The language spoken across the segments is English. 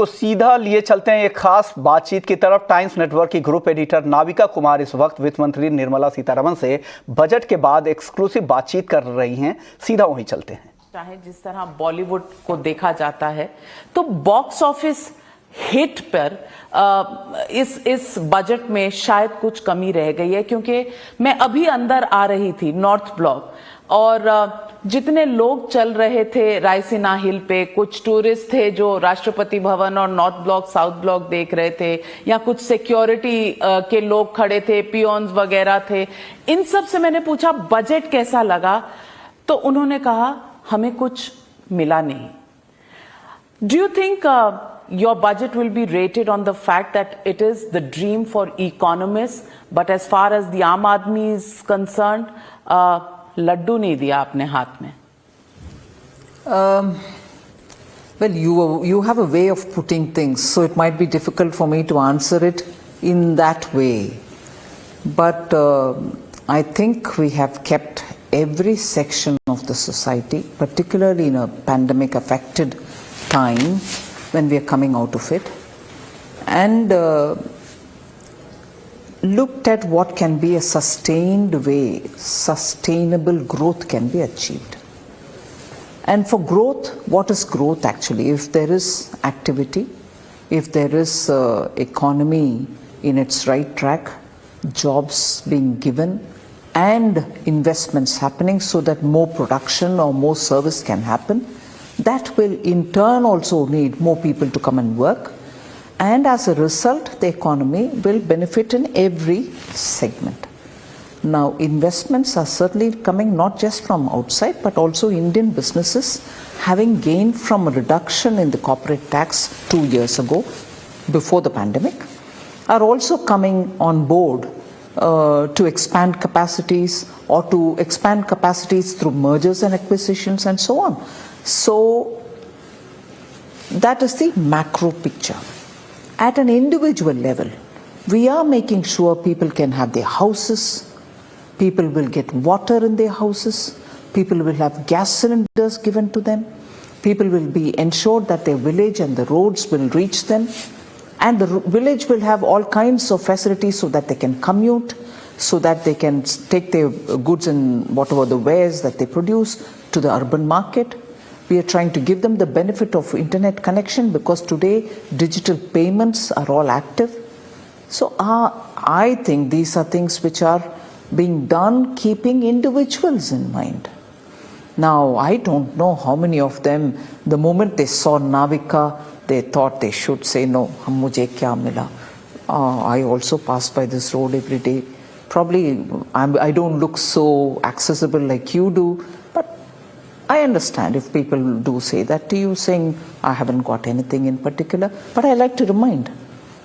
आपको सीधा लिए चलते हैं एक खास बातचीत की तरफ। टाइम्स नेटवर्क की ग्रुप एडिटर नाविका कुमार इस वक्त वित्त मंत्री निर्मला सीतारमण से बजट के बाद एक्सक्लूसिव बातचीत कर रही हैं। सीधा वहीं चलते हैं। चाहे जिस तरह बॉलीवुड को देखा जाता है तो बॉक्स ऑफिस हिट पर इस बजट में शायद कुछ कमी रह गई है, क्योंकि मैं अभी अंदर आ रही थी नॉर्थ ब्लॉक और जितने लोग चल रहे थे रायसीना हिल पे, कुछ टूरिस्ट थे जो राष्ट्रपति भवन और नॉर्थ ब्लॉक साउथ ब्लॉक देख रहे थे, या कुछ सिक्योरिटी के लोग खड़े थे, पियोन्स वगैरह थे। इन सब से मैंने पूछा बजट कैसा लगा, तो उन्होंने कहा हमें कुछ मिला नहीं। Do you think your budget will be rated on the fact that it is the dream for economists, but as far as the Aam Aadmi is concerned, Laddu नहीं दिया आपने हाथ में? Well, you have a way of putting things, so it might be difficult for me to answer it in that way. But I think we have kept every section of the society, particularly in a pandemic affected time when we are coming out of it, and looked at what can be a sustained way, sustainable growth can be achieved. And for growth, what is growth actually? If there is activity, if there is economy in its right track, jobs being given, and investments happening so that more production or more service can happen, that will in turn also need more people to come and work, and as a result the economy will benefit in every segment. Now investments are certainly coming not just from outside, but also Indian businesses, having gained from a reduction in the corporate tax 2 years ago before the pandemic, are also coming on board to expand capacities, or to expand capacities through mergers and acquisitions and so on. So that is the macro picture. At an individual level, we are making sure people can have their houses, people will get water in their houses, people will have gas cylinders given to them, people will be ensured that their village and the roads will reach them, and the village will have all kinds of facilities so that they can commute, so that they can take their goods and whatever the wares that they produce to the urban market. We are trying to give them the benefit of internet connection, because today digital payments are all active. So I think these are things which are being done keeping individuals in mind. Now I don't know how many of them, the moment they saw Navika, they thought they should say, no, mujhe kya mila. I also pass by this road every day. Probably I don't look so accessible like you do, but I understand if people do say that to you, saying I haven't got anything in particular. But I like to remind,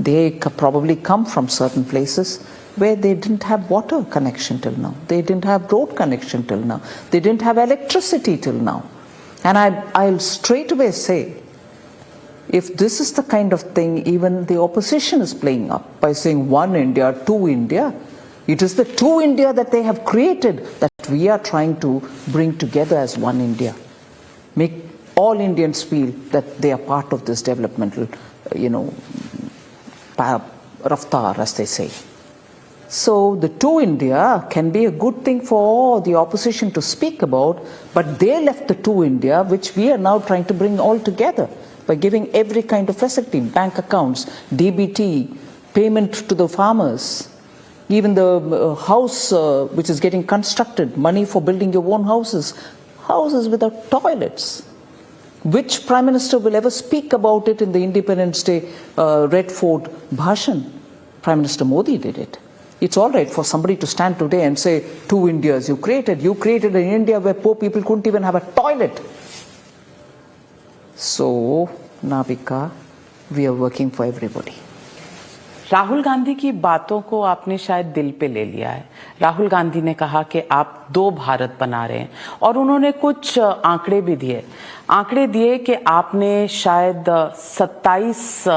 they probably come from certain places where they didn't have water connection till now, they didn't have road connection till now, they didn't have electricity till now. And I'll straight away say, if this is the kind of thing even the opposition is playing up by saying one India, two India, it is the two India that they have created that we are trying to bring together as one India. Make all Indians feel that they are part of this developmental, raftar, as they say. So the two India can be a good thing for the opposition to speak about, but they left the two India, which we are now trying to bring all together by giving every kind of facility, bank accounts, DBT, payment to the farmers, even the house which is getting constructed, money for building your own houses, houses without toilets. Which Prime Minister will ever speak about it in the Independence Day Red Fort Bhashan? Prime Minister Modi did it. It's all right for somebody to stand today and say, two Indias you created. You created an India where poor people couldn't even have a toilet. So, Navika, we are working for everybody. Rahul Gandhi की बातों को आपने शायद दिल पे ले लिया है। राहुल गांधी ने कहा कि आप दो भारत बना रहे हैं, और उन्होंने कुछ आंकड़े भी दिए कि आपने शायद 27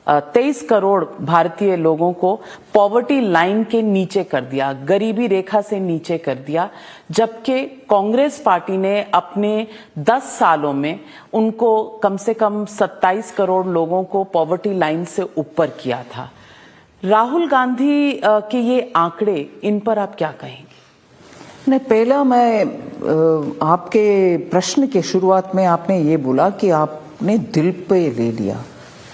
23 करोड़ भारतीय लोगों को पॉवर्टी लाइन के नीचे कर दिया, गरीबी रेखा से नीचे कर दिया, जबकि कांग्रेस पार्टी ने अपने 10 सालों में उनको कम से कम 27 करोड़ लोगों को पॉवर्टी लाइन से ऊपर किया था। राहुल गांधी के ये आंकड़े, इन पर आप क्या कहेंगे? नहीं, पहला मैं आपके प्रश्न के शुरुआत में आपने ये बोला कि आपने दिल पे ले लिया।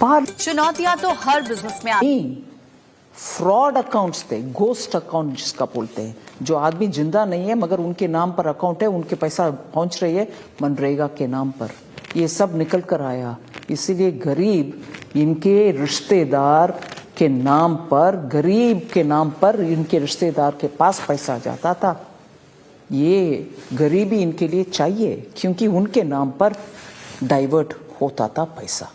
चुनौतियां तो हर बिजनेस में आती। फ्रॉड अकाउंट्स थे, घोस्ट अकाउंट जिसका बोलते हैं, जो आदमी जिंदा नहीं है मगर उनके नाम पर अकाउंट है, उनके पैसा पहुंच रही है मनरेगा के नाम पर, ये सब निकल कर आया। इसीलिए गरीब इनके रिश्तेदार के नाम पर, गरीब के नाम पर इनके रिश्तेदार के पास पैसा जाता था। ये गरीबी इनके लिए चाहिए क्योंकि उनके नाम पर डाइवर्ट होता था पैसा।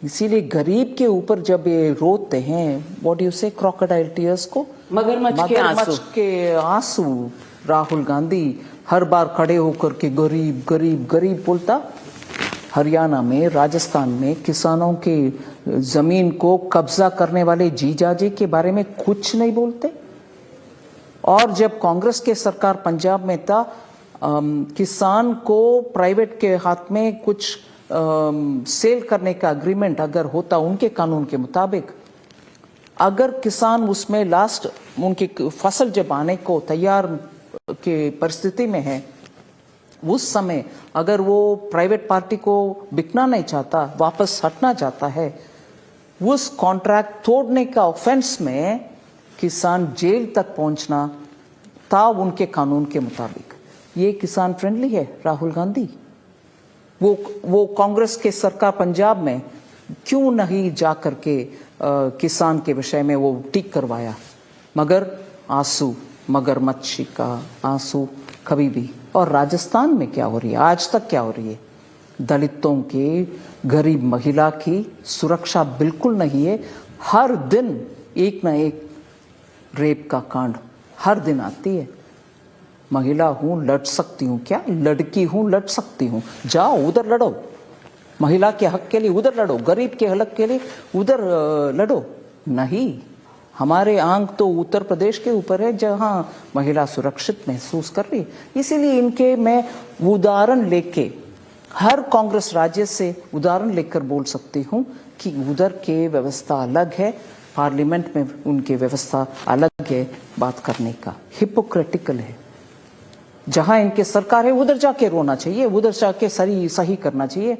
इसीलिए गरीब के ऊपर जब ये रोते हैं, व्हाट यू से, क्रोकोडाइल टीयर्स को, मगरमच्छ के आंसू, राहुल गांधी हर बार खड़े होकर के गरीब गरीब गरीब बोलता। हरियाणा में, राजस्थान में किसानों के जमीन को कब्जा करने वाले जीजाजी के बारे में कुछ नहीं बोलते। और जब कांग्रेस के सरकार पंजाब में था, किसान को प्राइवेट के हाथ में कुछ सेल करने का एग्रीमेंट अगर होता उनके कानून के मुताबिक, अगर किसान उसमें लास्ट उनकी फसल जब आने को तैयार के परिस्थिति में है, उस समय अगर वो प्राइवेट पार्टी को बिकना नहीं चाहता, वापस हटना चाहता है, उस कॉन्ट्रैक्ट तोड़ने का ऑफेंस में किसान जेल तक पहुंचना था उनके कानून के मुताबिक। ये किसान फ्रेंडली है राहुल गांधी? वो कांग्रेस के सरकार पंजाब में क्यों नहीं जा करके किसान के विषय में वो टिक करवाया? मगर आंसू, मगरमच्छ का आंसू कभी भी। और राजस्थान में क्या हो रही है, आज तक क्या हो रही है? दलितों की, गरीब महिला की सुरक्षा बिल्कुल नहीं है। हर दिन एक ना एक रेप का कांड हर दिन आती है। महिला हूं, लड़ सकती हूं क्या? लड़की हूं, लड़ सकती हूं। जाओ उधर लड़ो, महिला के हक के लिए उधर लड़ो, गरीब के हक के लिए उधर लड़ो। नहीं, हमारे आंख तो उत्तर प्रदेश के ऊपर है जहां महिला सुरक्षित महसूस कर रही है। इसीलिए इनके मैं उदाहरण लेके, हर कांग्रेस राज्य से उदाहरण लेकर बोल सकती हूं कि उधर के व्यवस्था अलग है, पार्लियामेंट में उनकी व्यवस्था अलग है बात करने का। हिपोक्रेटिकल है। जहां इनके सरकार है उधर जाके रोना चाहिए, उधर जाके सही करना चाहिए।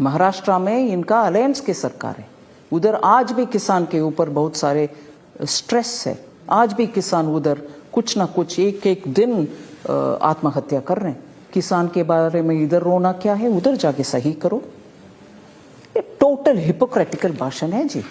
महाराष्ट्र में इनका अलायंस की सरकार है, उधर आज भी किसान के ऊपर बहुत सारे स्ट्रेस है। आज भी किसान उधर कुछ ना कुछ एक दिन आत्महत्या कर रहे हैं। किसान के बारे में इधर रोना क्या है, उधर जाके सही करो। ये टोटल हिपोक्रेटिकल भाषण है जी।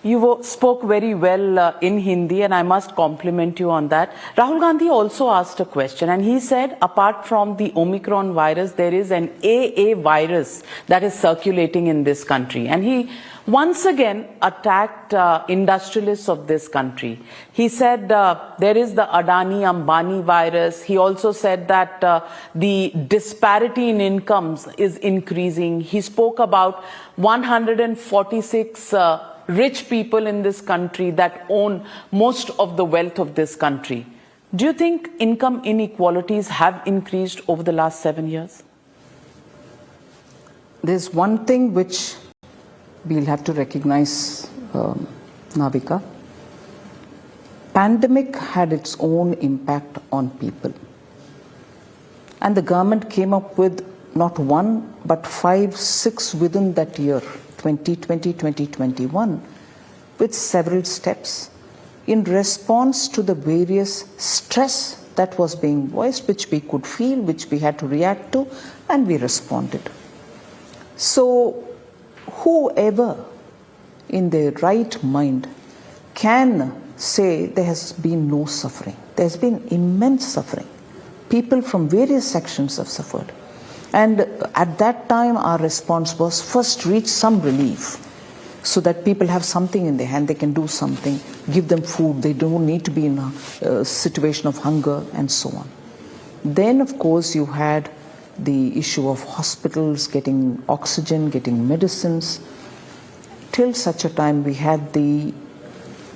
You spoke very well in Hindi, and I must compliment you on that. Rahul Gandhi also asked a question, and he said, apart from the Omicron virus, there is an AA virus that is circulating in this country. And he once again attacked industrialists of this country. He said there is the Adani-Ambani virus. He also said that the disparity in incomes is increasing. He spoke about 146 rich people in this country that own most of the wealth of this country. Do you think income inequalities have increased over the last 7 years? There's one thing which we'll have to recognize, Navika. Pandemic had its own impact on people. And the government came up with not one, but 5, 6 within that year, 2020, 2021, with several steps in response to the various stress that was being voiced, which we could feel, which we had to react to, and we responded. So whoever in their right mind can say there has been no suffering. There has been immense suffering. People from various sections have suffered. And at that time, our response was first reach some relief so that people have something in their hand, they can do something, give them food, they don't need to be in a situation of hunger and so on. Then, of course, you had the issue of hospitals getting oxygen, getting medicines, till such a time we had the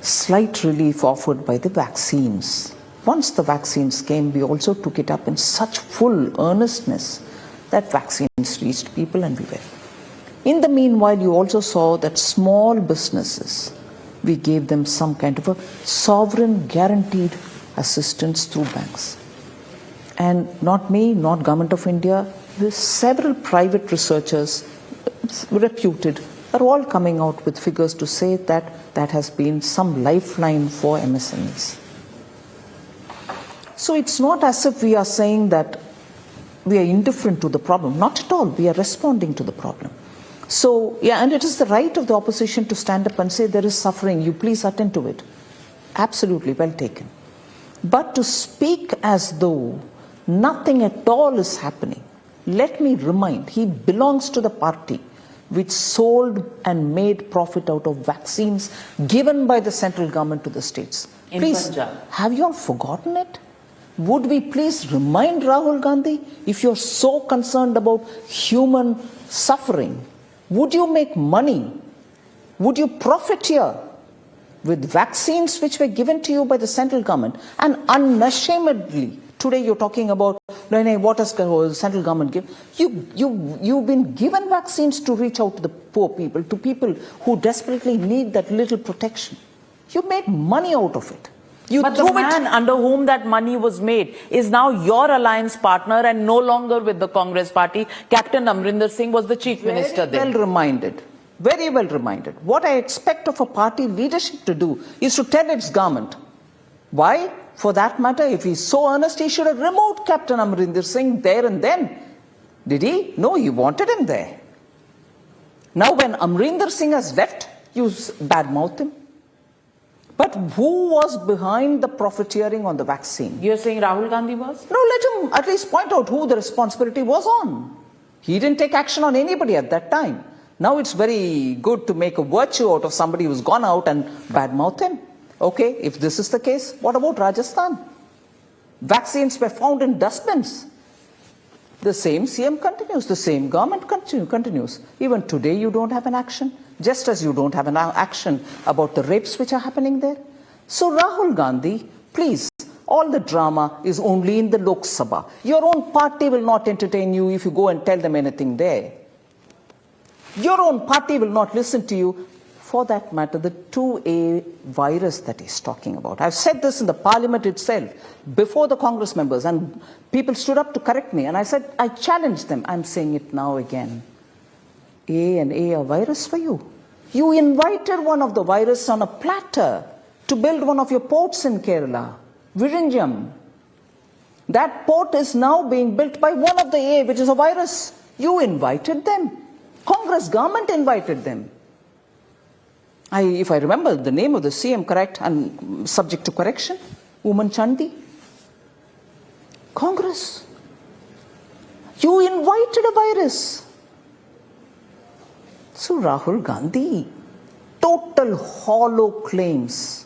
slight relief offered by the vaccines. Once the vaccines came, we also took it up in such full earnestness that vaccines reached people and we were. In the meanwhile, you also saw that small businesses, we gave them some kind of a sovereign guaranteed assistance through banks. And not me, not Government of India, with several private researchers, reputed, are all coming out with figures to say that that has been some lifeline for MSMEs. So it's not as if we are saying that we are indifferent to the problem. Not at all. We are responding to the problem. So, yeah, and it is the right of the opposition to stand up and say there is suffering, you please attend to it. Absolutely, well taken. But to speak as though nothing at all is happening, let me remind, he belongs to the party which sold and made profit out of vaccines given by the central government to the states. In please, Punjab. have you all forgotten it? Would we please remind Rahul Gandhi, if you're so concerned about human suffering, would you make money? Would you profit here with vaccines which were given to you by the central government? And unashamedly, today you're talking about, what does the central government give? You've been given vaccines to reach out to the poor people, to people who desperately need that little protection. You made money out of it. But the man under whom that money was made is now your alliance partner and no longer with the Congress party. Captain Amrinder Singh was the chief minister there. Very well reminded. What I expect of a party leadership to do is to tell its government. Why? For that matter, if he's so earnest, he should have removed Captain Amrinder Singh there and then. Did he? No, he wanted him there. Now when Amrinder Singh has left, you badmouth him. But who was behind the profiteering on the vaccine? You're saying Rahul Gandhi was? No, let him at least point out who the responsibility was on. He didn't take action on anybody at that time. Now it's very good to make a virtue out of somebody who's gone out and badmouth him. Okay, if this is the case, what about Rajasthan? Vaccines were found in dustbins. The same CM continues, the same government continues. Even today you don't have an action. Just as you don't have an action about the rapes which are happening there. So Rahul Gandhi, please, all the drama is only in the Lok Sabha. Your own party will not entertain you if you go and tell them anything there. Your own party will not listen to you. For that matter, the 2A virus that he's talking about. I've said this in the parliament itself, before the Congress members, and people stood up to correct me. And I said, I challenged them. I'm saying it now again. A virus for you. You invited one of the virus on a platter to build one of your ports in Kerala, Virinjam. That port is now being built by one of the A, which is a virus. You invited them. Congress government invited them. If I remember the name of the CM correct and subject to correction, Woman Chandi. Congress. You invited a virus. So Rahul Gandhi, total hollow claims.